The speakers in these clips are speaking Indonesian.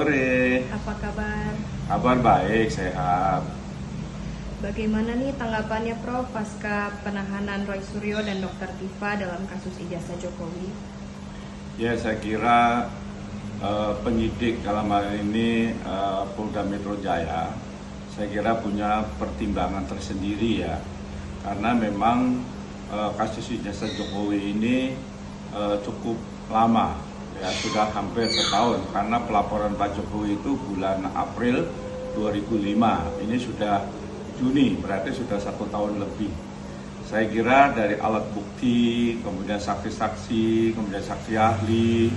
sore. Apa kabar? Kabar baik, sehat. Bagaimana nih tanggapannya Prof pasca penahanan Roy Suryo dan Dr. Tifa dalam kasus ijazah Jokowi? Ya, saya kira penyidik dalam hal ini Polda Metro Jaya, saya kira punya pertimbangan tersendiri ya. Karena memang kasus ijazah Jokowi ini cukup lama, ya sudah hampir setahun. Karena pelaporan Pak Jokowi itu bulan April 2005, ini sudah Juni, berarti sudah 1 tahun lebih. Saya kira dari alat bukti, kemudian saksi-saksi, kemudian saksi ahli,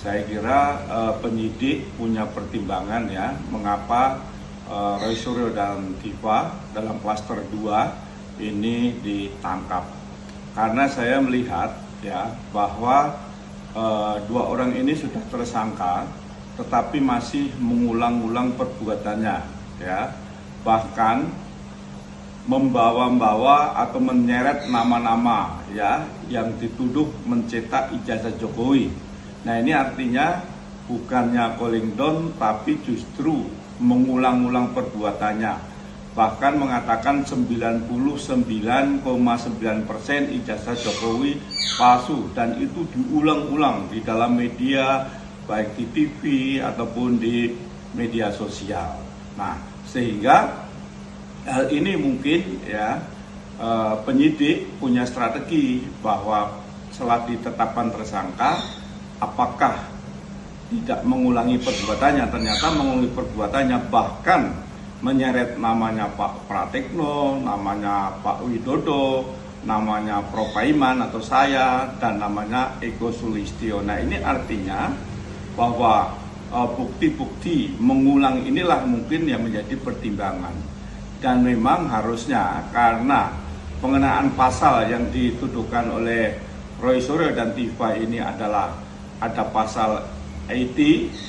saya kira penyidik punya pertimbangan ya, mengapa Roy Suryo dan Tifa dalam klaster 2 ini ditangkap. Karena saya melihat ya bahwa dua orang ini sudah tersangka, tetapi masih mengulang-ulang perbuatannya ya, bahkan membawa-bawa atau menyeret nama-nama ya yang dituduh mencetak ijazah Jokowi. Nah, ini artinya bukannya calling down tapi justru mengulang-ulang perbuatannya. Bahkan mengatakan 99,9% ijazah Jokowi palsu, dan itu diulang-ulang di dalam media baik di TV ataupun di media sosial. Nah, sehingga hal ini mungkin ya penyidik punya strategi bahwa setelah ditetapkan tersangka, apakah tidak mengulangi perbuatannya. Ternyata mengulangi perbuatannya, bahkan menyeret namanya Pak Pratekno, namanya Pak Widodo, namanya Prof. Aiman atau saya, dan namanya Ego Sulistyo. Nah, ini artinya bahwa bukti-bukti mengulang inilah mungkin yang menjadi pertimbangan. Dan memang harusnya, karena pengenaan pasal yang dituduhkan oleh Roy Suryo dan Tifa ini adalah ada pasal IT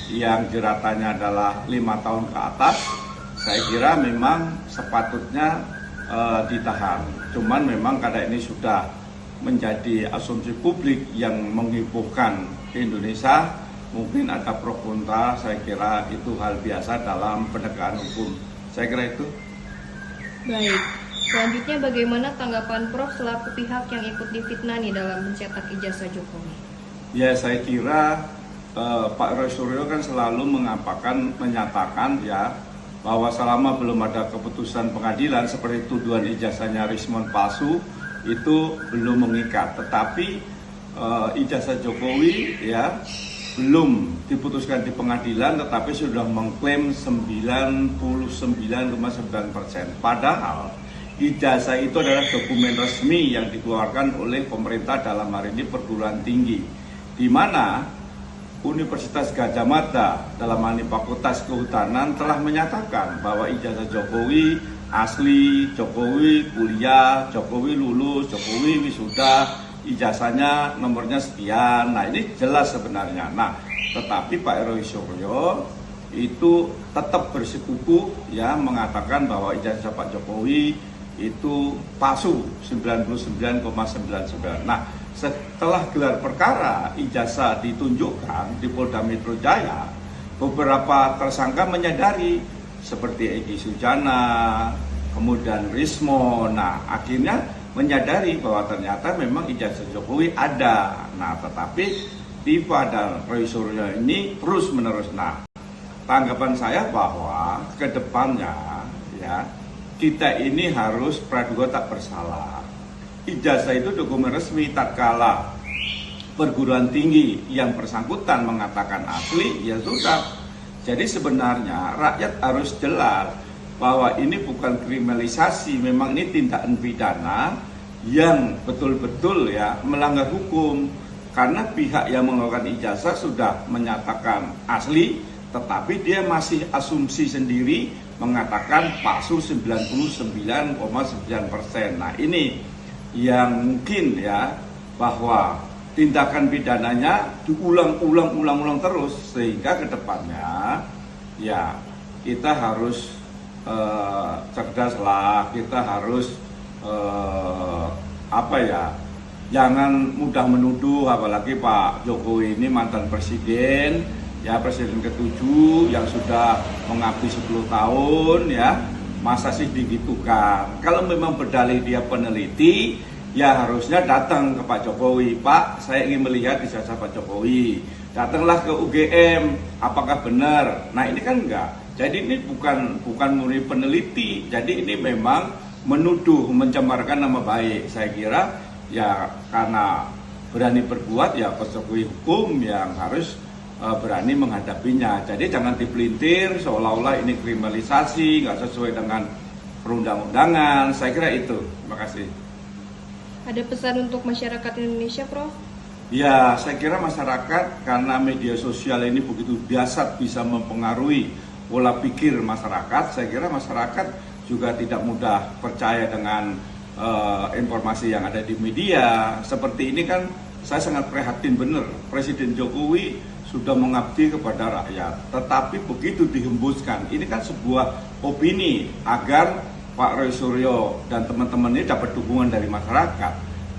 yang jeratannya adalah 5 tahun ke atas, saya kira memang sepatutnya ditahan. Cuman memang karena ini sudah menjadi asumsi publik yang menghebohkan di Indonesia, mungkin ada pro kontra, saya kira itu hal biasa dalam penegakan hukum. Saya kira itu. Baik, selanjutnya bagaimana tanggapan Prof selaku pihak yang ikut difitnah nih dalam mencetak ijazah Jokowi? Ya, saya kira Pak Roy Suryo kan selalu menyatakan ya bahwa selama belum ada keputusan pengadilan seperti tuduhan ijazahnya Rismond palsu itu belum mengikat. Tetapi ijazah Jokowi ya belum diputuskan di pengadilan, tetapi sudah mengklaim 99,9%. Padahal ijazah itu adalah dokumen resmi yang dikeluarkan oleh pemerintah, dalam hal ini perguruan tinggi, di mana Universitas Gadjah Mada dalam hal ini Fakultas Kehutanan telah menyatakan bahwa ijazah Jokowi asli, Jokowi kuliah, Jokowi lulus, Jokowi wisuda, ijazahnya nomornya sekian. Nah, ini jelas sebenarnya. Nah, tetapi Pak Roy Suryo itu tetap bersikukuh ya, mengatakan bahwa ijazah Pak Jokowi itu palsu 99,99. Nah, setelah gelar perkara ijazah ditunjukkan di Polda Metro Jaya, beberapa tersangka menyadari seperti Egy Sujana, kemudian Rismo. Nah, akhirnya menyadari bahwa ternyata memang ijazah Jokowi ada. Nah, tetapi Tifa dan Roy Suryo ini terus menerus. Nah, tanggapan saya bahwa ke depannya ya kita ini harus praduga tak bersalah. Ijazah itu dokumen resmi, tatkala perguruan tinggi yang bersangkutan mengatakan asli, ya sudah. Jadi sebenarnya rakyat harus jelas bahwa ini bukan kriminalisasi, memang ini tindakan pidana yang betul-betul ya melanggar hukum, karena pihak yang mengeluarkan ijazah sudah menyatakan asli, tetapi dia masih asumsi sendiri mengatakan palsu 99,9%. Nah, ini yang mungkin ya bahwa tindakan pidananya diulang-ulang terus, sehingga kedepannya ya kita harus cerdas lah, kita harus jangan mudah menuduh, apalagi Pak Jokowi ini mantan presiden Ya, presiden ke-7 yang sudah mengabdi 10 tahun ya, masa sih digitukan. Kalau memang berdalih dia peneliti, ya harusnya datang ke Pak Jokowi. Pak, saya ingin melihat ijazah Pak Jokowi. Datanglah ke UGM, apakah benar? Nah, ini kan enggak. Jadi ini bukan murni peneliti. Jadi ini memang menuduh, mencemarkan nama baik. Saya kira ya karena berani berbuat ya konsekuensi hukum yang harus berani menghadapinya. Jadi jangan dipelintir seolah-olah ini kriminalisasi, nggak sesuai dengan perundang-undangan. Saya kira itu. Terima kasih. Ada pesan untuk masyarakat Indonesia, Prof? Ya, saya kira masyarakat karena media sosial ini begitu dahsyat bisa mempengaruhi pola pikir masyarakat. Saya kira masyarakat juga tidak mudah percaya dengan informasi yang ada di media. Seperti ini kan saya sangat prihatin benar. Presiden Jokowi sudah mengabdi kepada rakyat, tetapi begitu dihembuskan, ini kan sebuah opini agar Pak Roy Suryo dan teman-teman ini dapat dukungan dari masyarakat.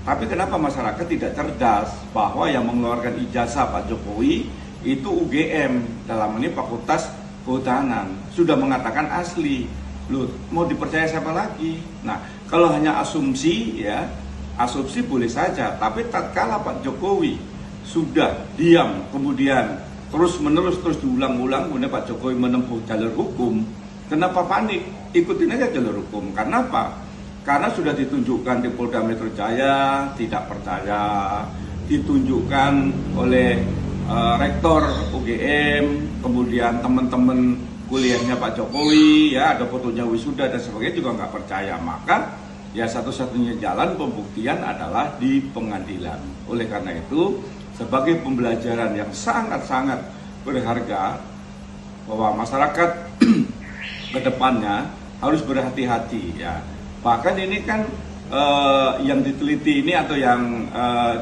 Tapi kenapa masyarakat tidak cerdas bahwa yang mengeluarkan ijazah Pak Jokowi itu UGM, dalam ini Fakultas Kehutanan, sudah mengatakan asli. Loh, mau dipercaya siapa lagi? Nah, kalau hanya asumsi ya, asumsi boleh saja, tapi tatkala Pak Jokowi sudah diam, kemudian terus diulang-ulang, kemudian Pak Jokowi menempuh jalur hukum, kenapa panik? Ikutin aja jalur hukum. Karena apa? Karena sudah ditunjukkan di Polda Metro Jaya tidak percaya, ditunjukkan oleh rektor UGM, kemudian teman-teman kuliahnya Pak Jokowi, ya ada fotonya wisuda dan sebagainya juga nggak percaya. Maka ya satu-satunya jalan pembuktian adalah di pengadilan. Oleh karena itu, sebagai pembelajaran yang sangat-sangat berharga bahwa masyarakat ke depannya harus berhati-hati ya. Bahkan ini kan yang diteliti ini atau yang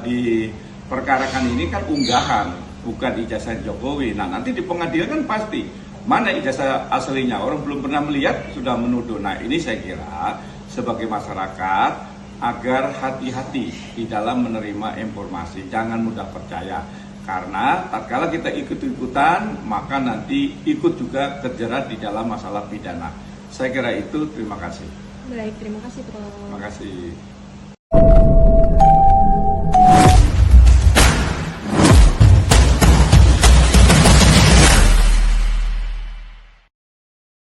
diperkarakan ini kan unggahan, bukan ijazah Jokowi. Nah, nanti di pengadilan kan pasti mana ijazah aslinya, orang belum pernah melihat sudah menuduh. Nah, ini saya kira sebagai masyarakat agar hati-hati di dalam menerima informasi, jangan mudah percaya. Karena tatkala kita ikut-ikutan, maka nanti ikut juga terjerat di dalam masalah pidana. Saya kira itu, terima kasih. Baik, terima kasih, Prof. Terima kasih.